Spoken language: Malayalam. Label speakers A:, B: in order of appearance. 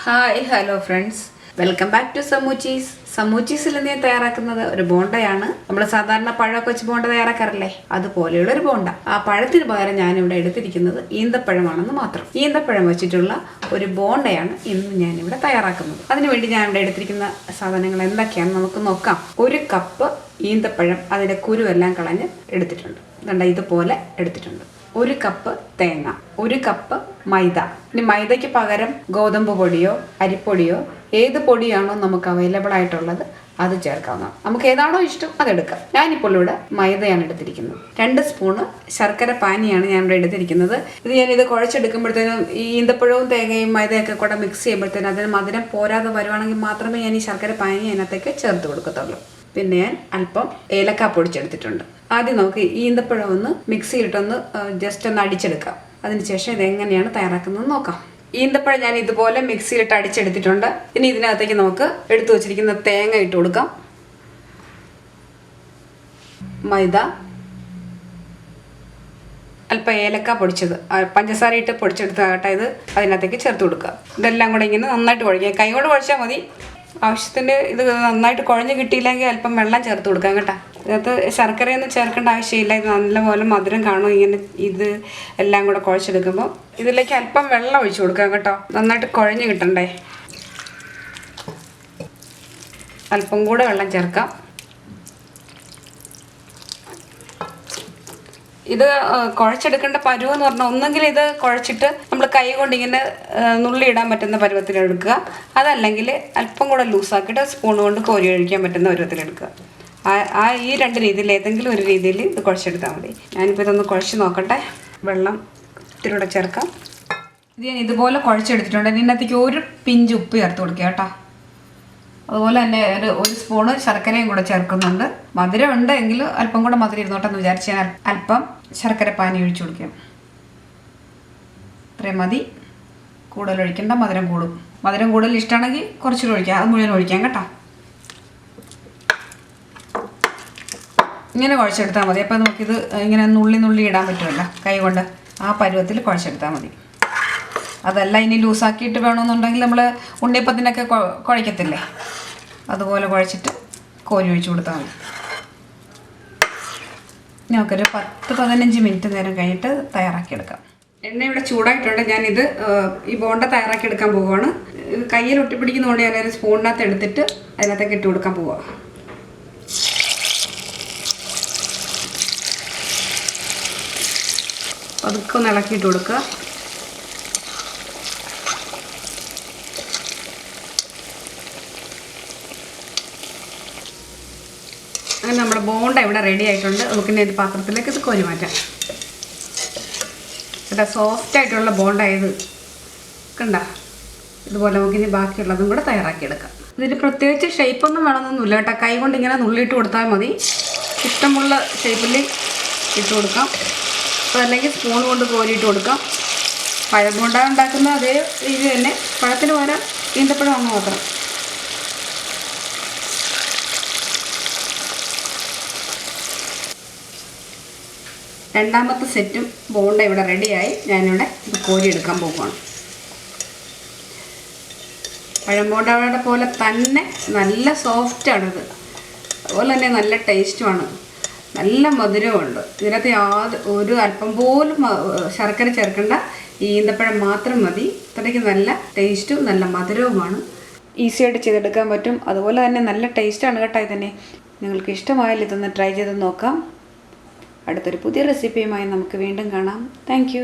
A: Hi hello friends, welcome back to സമൂച്ചീസ്. സമൂച്ചീസിൽ ഞാൻ തയ്യാറാക്കുന്നത് ഒരു ബോണ്ടയാണ്. നമ്മൾ സാധാരണ പഴമൊക്കെ വെച്ച് ബോണ്ട തയ്യാറാക്കാറില്ലേ, അതുപോലെയുള്ള ഒരു ബോണ്ട. ആ പഴത്തിന് പകരം ഞാനിവിടെ എടുത്തിരിക്കുന്നത് ഈന്തപ്പഴമാണെന്ന് മാത്രം. ഈന്തപ്പഴം വെച്ചിട്ടുള്ള ഒരു ബോണ്ടയാണ് ഇന്ന് ഞാനിവിടെ തയ്യാറാക്കുന്നത്. അതിനുവേണ്ടി ഞാനിവിടെ എടുത്തിരിക്കുന്ന സാധനങ്ങൾ എന്തൊക്കെയാണെന്ന് നമുക്ക് നോക്കാം. 1 കപ്പ് ഈന്തപ്പഴം, അതിൻ്റെ കുരുവെല്ലാം കളഞ്ഞ് എടുത്തിട്ടുണ്ട്. ഇതുണ്ട്, ഇതുപോലെ എടുത്തിട്ടുണ്ട്. 1 കപ്പ് തേങ്ങ, 1 കപ്പ് മൈദ. ഇനി മൈദയ്ക്ക് പകരം ഗോതമ്പ് പൊടിയോ അരിപ്പൊടിയോ ഏത് പൊടിയാണോ നമുക്ക് അവൈലബിൾ ആയിട്ടുള്ളത് അത് ചേർക്കാവുന്ന. നമുക്ക് ഏതാണോ ഇഷ്ടം അതെടുക്കാം. ഞാനിപ്പോൾ ഇവിടെ മൈദയാണ് എടുത്തിരിക്കുന്നത്. 2 സ്പൂണ് ശർക്കര പാനിയാണ് ഞാനിവിടെ എടുത്തിരിക്കുന്നത്. ഞാനിത് കുഴച്ചെടുക്കുമ്പോഴത്തേനും ഈ ഈന്തപ്പഴവും തേങ്ങയും മൈദയൊക്കെ കൂടെ മിക്സ് ചെയ്യുമ്പോഴത്തേനും അതിന് മധുരം പോരാതെ വരുവാണെങ്കിൽ മാത്രമേ ഞാൻ ഈ ശർക്കര പാനി അതിനകത്തേക്ക് ചേർത്ത് കൊടുക്കത്തുള്ളൂ. പിന്നെ ഞാൻ അല്പം ഏലക്ക പൊടിച്ചെടുത്തിട്ടുണ്ട്. ആദ്യം നമുക്ക് ഈന്തപ്പഴം ഒന്ന് മിക്സിയിലിട്ടൊന്ന് ജസ്റ്റ് ഒന്ന് അടിച്ചെടുക്കാം. അതിനുശേഷം ഇതെങ്ങനെയാണ് തയ്യാറാക്കുന്നത് നോക്കാം. ഈന്തപ്പഴം ഞാൻ ഇതുപോലെ മിക്സിയിലിട്ട് അടിച്ചെടുത്തിട്ടുണ്ട്. ഇനി ഇതിനകത്തേക്ക് നമുക്ക് എടുത്തു വച്ചിരിക്കുന്ന തേങ്ങ ഇട്ട് കൊടുക്കാം. മൈദ, അല്പം ഏലക്ക പൊടിച്ചത്, പഞ്ചസാര ഇട്ട് പൊടിച്ചെടുത്താകട്ടെ, ഇത് അതിനകത്തേക്ക് ചേർത്ത് കൊടുക്കുക. ഇതെല്ലാം കൂടെ ഇങ്ങനെ നന്നായിട്ട് കുഴയ്ക്കുക. കൈ കൊണ്ട് കുഴച്ചാൽ മതി. ആവശ്യത്തിൻ്റെ ഇത് നന്നായിട്ട് കുഴഞ്ഞ് കിട്ടിയില്ലെങ്കിൽ അല്പം വെള്ളം ചേർത്ത് കൊടുക്കാം കേട്ടോ. ഇതിനകത്ത് ശർക്കരയൊന്നും ചേർക്കേണ്ട ആവശ്യമില്ല. ഇത് നല്ലപോലെ മധുരം കാണും. ഇങ്ങനെ ഇത് എല്ലാം കൂടെ കുഴച്ചെടുക്കുമ്പോൾ ഇതിലേക്ക് അല്പം വെള്ളം ഒഴിച്ചു കൊടുക്കാം കേട്ടോ. നന്നായിട്ട് കുഴഞ്ഞ് കിട്ടണ്ടേ. അല്പം കൂടെ വെള്ളം ചേർക്കാം. ഇത് കുഴച്ചെടുക്കേണ്ട പരുവെന്ന് പറഞ്ഞാൽ ഒന്നെങ്കിൽ ഇത് കുഴച്ചിട്ട് നമ്മൾ കൈ കൊണ്ട് ഇങ്ങനെ നുള്ളിയിടാൻ പറ്റുന്ന പരുവത്തിലെടുക്കുക, അതല്ലെങ്കിൽ അല്പം കൂടെ ലൂസാക്കിയിട്ട് സ്പൂൺ കൊണ്ട് കോരി ഒഴിക്കാൻ പറ്റുന്ന പരുവത്തിലെടുക്കുക. ഈ 2 രീതിയിൽ ഏതെങ്കിലും ഒരു രീതിയിൽ ഇത് കുഴച്ചെടുത്താൽ മതി. ഞാനിപ്പോൾ ഇതൊന്ന് കുഴച്ച് നോക്കട്ടെ. വെള്ളം ഇത്തിരി ചേർക്കാം. ഇത് ഞാൻ ഇതുപോലെ കുഴച്ചെടുത്തിട്ടുണ്ട്. ഇതിനകത്തേക്ക് 1 പിഞ്ച് ഉപ്പ് ചേർത്ത് കൊടുക്കുക കേട്ടോ. അതുപോലെ തന്നെ ഒരു സ്പൂണ് ശർക്കരയും കൂടെ ചേർക്കുന്നുണ്ട്. മധുരം ഉണ്ടെങ്കിൽ അല്പം കൂടെ മധുരം ഇരുന്നോട്ടെന്ന് വിചാരിച്ച് ഞാൻ അല്പം ശർക്കര പാനി ഒഴിച്ചു കൊടുക്കാം. ഇത്രയും മതി, കൂടുതൽ ഒഴിക്കേണ്ട, മധുരം കൂടും. മധുരം കൂടുതൽ ഇഷ്ടമാണെങ്കിൽ കുറച്ചുകൂടി ഒഴിക്കാം, അത് മുഴുവൻ ഒഴിക്കാം കേട്ടോ. ഇങ്ങനെ കുഴച്ചെടുത്താൽ മതി. അപ്പോൾ നമുക്കിത് ഇങ്ങനെ നുള്ളി ഇടാൻ പറ്റുമല്ലോ കൈ കൊണ്ട്. ആ പരുവത്തിൽ കുഴച്ചെടുത്താൽ മതി. അതല്ല ഇനി ലൂസാക്കിയിട്ട് വേണമെന്നുണ്ടെങ്കിൽ നമ്മൾ ഉണ്ണിയപ്പത്തിനൊക്കെ കുഴക്കത്തില്ലേ, അതുപോലെ കുഴച്ചിട്ട് കോരി ഒഴിച്ചു കൊടുത്താൽ മതി. നമുക്കൊരു 10-15 മിനിറ്റ് നേരം കഴിഞ്ഞിട്ട് തയ്യാറാക്കിയെടുക്കാം. എണ്ണ ഇവിടെ ചൂടായിട്ടുണ്ട്. ഞാനിത് ഈ ബോണ്ട തയ്യാറാക്കിയെടുക്കാൻ പോവുകയാണ്. ഇത് കയ്യിൽ ഒട്ടിപ്പിടിക്കുന്നതുകൊണ്ട് ഞാനൊരു സ്പൂണിനകത്ത് എടുത്തിട്ട് അതിനകത്തേക്ക് ഇട്ട് കൊടുക്കാൻ പോവുക. അതൊക്കെ ഒന്ന് ഇളക്കിയിട്ട് കൊടുക്കുക. അങ്ങനെ നമ്മുടെ ബോണ്ട ഇവിടെ റെഡി ആയിട്ടുണ്ട്. നമുക്കിനി ഒരു പാത്രത്തിലേക്ക് ഇത് കോരി മാറ്റാം. ഇവിടെ സോഫ്റ്റ് ആയിട്ടുള്ള ബോണ്ട ഇത് കണ്ട. ഇതുപോലെ നമുക്കിനി ബാക്കിയുള്ളതും കൂടെ തയ്യാറാക്കിയെടുക്കാം. ഇതിന് പ്രത്യേകിച്ച് ഷേപ്പൊന്നും വേണമെന്നൊന്നുമില്ല കേട്ടോ. കൈ കൊണ്ട് ഇങ്ങനെ നുള്ളിയിട്ട് കൊടുത്താൽ മതി. ഇഷ്ടമുള്ള ഷേപ്പിൽ ഇട്ട് കൊടുക്കാം. അതല്ലെങ്കിൽ സ്പൂൺ കൊണ്ട് കോരിയിട്ട് കൊടുക്കാം. പഴം ബോണ്ട ഉണ്ടാക്കുന്ന അതേ രീതി തന്നെ, പഴത്തിന് പകരം ഈന്തപ്പഴം ഒന്ന് മാത്രം. രണ്ടാമത്തെ സെറ്റും ബോണ്ട ഇവിടെ റെഡിയായി. ഞാനിവിടെ ഇത് കോരിയെടുക്കാൻ പോകുകയാണ്. പഴം ബോണ്ടയുടെ പോലെ തന്നെ നല്ല സോഫ്റ്റാണിത്. അതുപോലെ തന്നെ നല്ല ടേസ്റ്റുമാണ്, നല്ല മധുരമുണ്ട്. ഇതിനകത്ത് ഒരു അല്പം പോലും ശർക്കര ചേർക്കേണ്ട, ഈന്തപ്പഴം മാത്രം മതി. അത്രയ്ക്ക് നല്ല ടേസ്റ്റും നല്ല മധുരവുമാണ്. ഈസിയായിട്ട് ചെയ്തെടുക്കാൻ പറ്റും. അതുപോലെ തന്നെ നല്ല ടേസ്റ്റാണ് കേട്ടോ. ഇതന്നെ നിങ്ങൾക്ക് ഇഷ്ടമായാലും ഇതൊന്ന് ട്രൈ ചെയ്ത് നോക്കാം. അടുത്തൊരു പുതിയ റെസിപ്പിയുമായി നമുക്ക് വീണ്ടും കാണാം. താങ്ക്